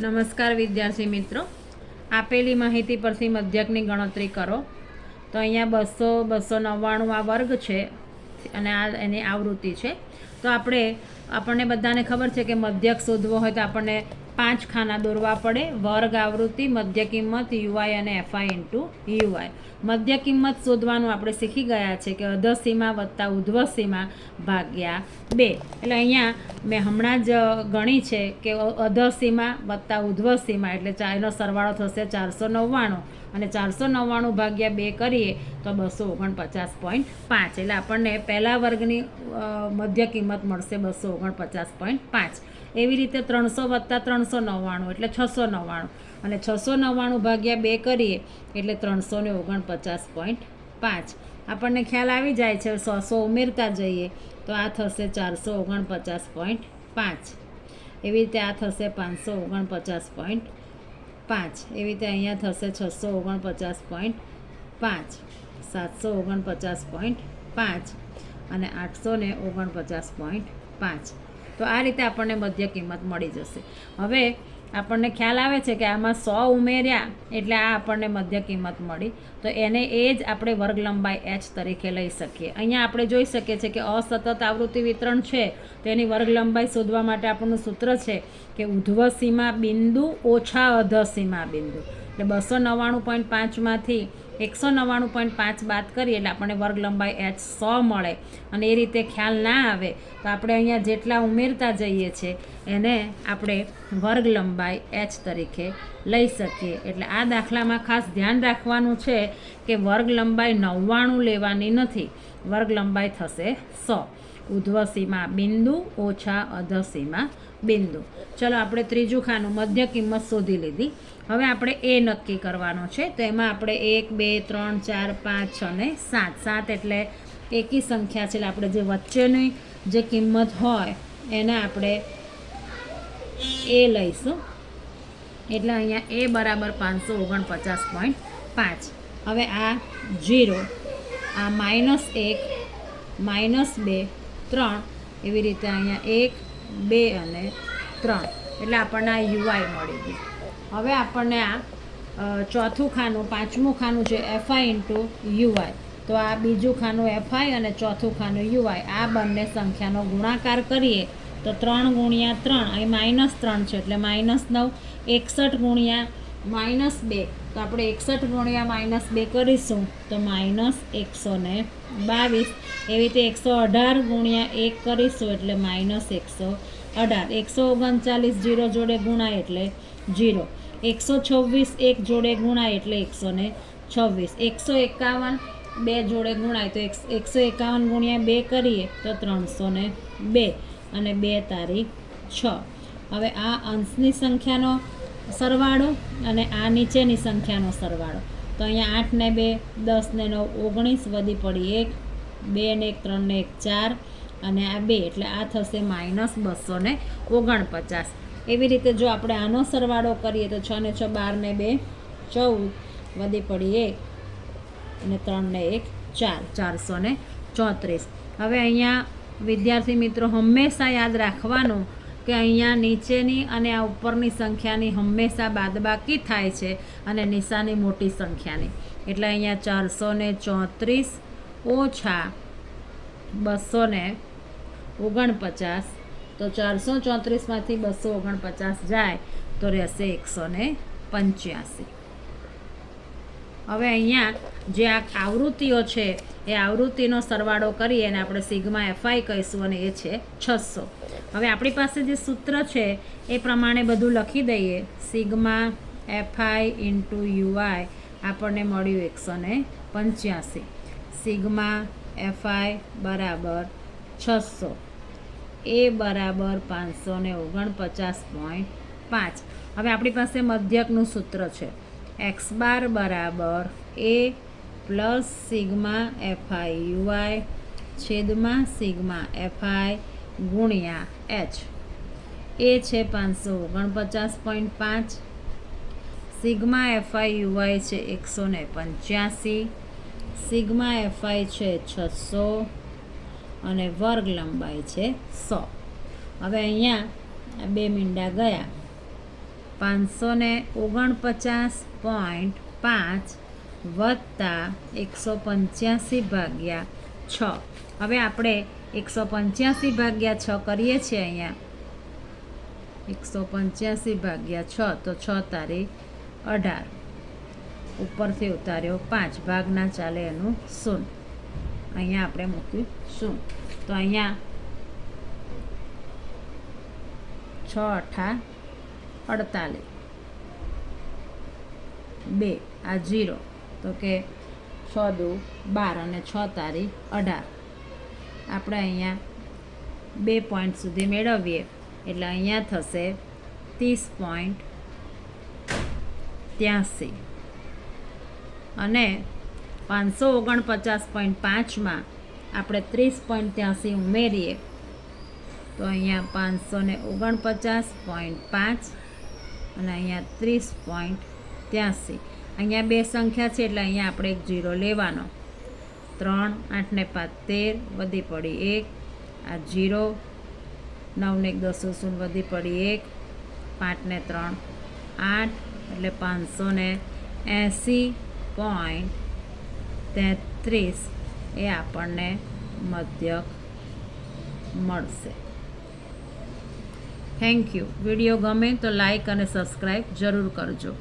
નમસ્કાર વિદ્યાર્થી મિત્રો, આપેલી માહિતી પરથી મધ્યકની ગણતરી કરો. તો અહીંયા 299 આ વર્ગ છે અને આ એની આવૃત્તિ છે. તો આપણને બધાને ખબર છે કે મધ્યક શોધવો હોય તો આપણને 5 ખાના દોરવા પડે: વર્ગ, આવૃત્તિ, મધ્ય કિંમત, યુઆઈ અને એફઆઈ ઇન્ટુ યુઆઈ. મધ્ય કિંમત શોધવાનું આપણે શીખી ગયા છે કે અધસીમા વત્તા ઉધ્વસીમા ભાગ્યા 2. એટલે અહીંયા મેં હમણાં જ ગણી છે કે અધસીમા વત્તા ઉધ્વસીમા એટલે એનો સરવાળો થશે 499 અને 499 ભાગ્યા 2 કરીએ તો 249.5. એટલે આપણને પહેલા વર્ગની મધ્ય કિંમત મળશે 249.5. એવી રીતે 300 વત્તા 399 એટલે 699 અને 699 ભાગ્યા 2 કરીએ એટલે 349.5. આપણને ખ્યાલ આવી જાય છે. 100 ઉમેરતા જઈએ તો આ થશે 449.5. એવી રીતે આ થશે 549.5. એવી રીતે અહીંયા થશે 649.5, 749.5 અને 849.5. તો આ રીતે આપણને મધ્ય કિંમત મળી જશે. હવે આપણને ખ્યાલ આવે છે કે આમાં 100 ઉમેર્યા એટલે આ આપણને મધ્ય કિંમત મળી. તો એને એ જ આપણે વર્ગ લંબાઈ h તરીકે લઈ શકીએ. અહીંયા આપણે જોઈ શકીએ છીએ કે અસતત આવૃત્તિ વિતરણ છે તેની વર્ગ લંબાઈ શોધવા માટે આપણું સૂત્ર છે કે ઉધ્વસીમા બિંદુ ઓછા અધસીમા બિંદુ. એટલે 299.5 માંથી 199.5 બાદ કરીએ એટલે આપણને વર્ગ લંબાઈ h 100 મળે. અને એ રીતે ખ્યાલ ના આવે તો આપણે અહીંયા જેટલા ઉમેરતા જઈએ છીએ એને આપણે વર્ગ લંબાઈ h તરીકે લઈ શકીએ. એટલે આ દાખલામાં ખાસ ધ્યાન રાખવાનું છે કે વર્ગ લંબાઈ 99 લેવાની નથી, વર્ગ લંબાઈ થશે 100. ઉધ્વસીમા બિંદુ ઓછા અધસીમા બિંદુ. ચલો આપણે ત્રીજું ખાનું મધ્ય કિંમત શોધી લીધી. હવે આપણે એ નક્કી કરવાનો છે. તો એમાં આપણે 1, 2, 3, 4, 5, 6 અને 7 એટલે એકી સંખ્યા છે. એટલે આપણે જે વચ્ચેની જે કિંમત હોય એને આપણે એ લઈશું. એટલે અહીંયા એ બરાબર 549.5. હવે આ 0, આ -1, -2, 3 એવી રીતે અહીંયા 1, 2 અને 3 એટલે આપણને આ યુઆઈ મળી ગયું. હવે આપણને આ ચોથું ખાનું, પાંચમું ખાનું છે એફઆઈ ઇન્ટુ યુઆઈ. તો આ બીજું ખાનું એફઆઈ અને ચોથું ખાનું યુઆઈ, આ બંને સંખ્યાનો ગુણાકાર કરીએ તો 3 ગુણ્યા 3 અહીં -3 છે એટલે -9. 61 ગુણ્યા -2 તો આપણે 61 ગુણ્યા -2 કરીશું તો -122. એવી રીતે 118 ગુણ્યા 1 કરીશું એટલે -118. 139 0 જોડે ગુણાય એટલે 0. 126 1 જોડે ગુણાય એટલે 126. 151 2 જોડે ગુણાય તો 151 ગુણ્યા 2 કરીએ તો 302 અને 2 તારીખ 6. હવે આ અંશની સંખ્યાનો સરવાળો અને આ નીચેની સંખ્યાનો સરવાળો. તો અહીંયા 8 ને 2 10 ને 9 19 વધી પડી 1, 2 ને 1 3 ને 1 4 અને આ 2 એટલે આ થશે -249. એવી રીતે જો આપણે આનો સરવાળો કરીએ તો 6 ને 6 12 ને 2 14 વધી પડી 1 અને 3 ને 1 4 434. હવે અહીંયા વિદ્યાર્થી મિત્રો હંમેશા યાદ રાખવાનું કે અહીંયા નીચેની અને આ ઉપરની સંખ્યાની હંમેશા બાદબાકી થાય છે અને નિશાની મોટી સંખ્યાની. એટલે અહીંયા 434 ઓછા 249. તો 434માંથી 249 જાય તો રહેશે 185. હવે અહીંયા જે આ આવૃત્તિઓ છે એ આવૃત્તિનો સરવાળો કરીએ અને આપણે સિગ્મા એફઆઈ કહીશું અને એ છે 600. હવે આપણી પાસે જે સૂત્ર છે એ પ્રમાણે બધું લખી દઈએ. સિગ્મા એફઆઈ ઇન્ટુ યુઆઈ આપણને મળ્યું 185. સિગ્મા એફઆઈ બરાબર 600, એ બરાબર 549.5. હવે આપણી પાસે મધ્યકનું સૂત્ર છે x બાર બરાબર a plus sigma FI UI છેદમાં સિગ્મા એફઆઈ ગુણ્યા h. એ છે 549.5, સિગ્મા એફઆઈ યુઆઈ છે 185, સિગ્મા એફઆઈ છે 600 અને વર્ગ લંબાઈ છે 100. હવે અહીંયા 2 મીંડા ગયા 549.5 વત્તા 185 ભાગ્યા 6. હવે આપણે 185 ભાગ્યા 6 કરીએ છીએ અહીંયા. 185 ભાગ્યા 6 તો 6 તારી 18. ઉપરથી ઉતાર્યો 5, ભાગ ના ચાલે એનું 0. અહીંયા આપણે મૂક્યું 0. તો અહીંયા 6 8 48, 2 આ 0, તો કે 6 દુ 12 અને 6 તારી 18. આપણે અહીંયા 2 પોઈન્ટ સુધી મેળવીએ એટલે અહીંયા થશે 30.83 અને 549.5માં આપણે 30.83 ઉમેરીએ તો અહીંયા 549.5 અને અહીંયા 30.83. અહીંયા બે સંખ્યા છે એટલે અહીંયા આપણે એક 0 લેવાનો. 3 8 ને 5 13 વધી પડી 1, આ 0, 9 ને 1 10 0 વધી પડી 1, 5 ને 3 8 એટલે 580.33 એ આપણને મધ્યક મળશે. Thank you. વિડીયો ગમે તો લાઈક અને સબસ્ક્રાઈબ જરૂર કરજો.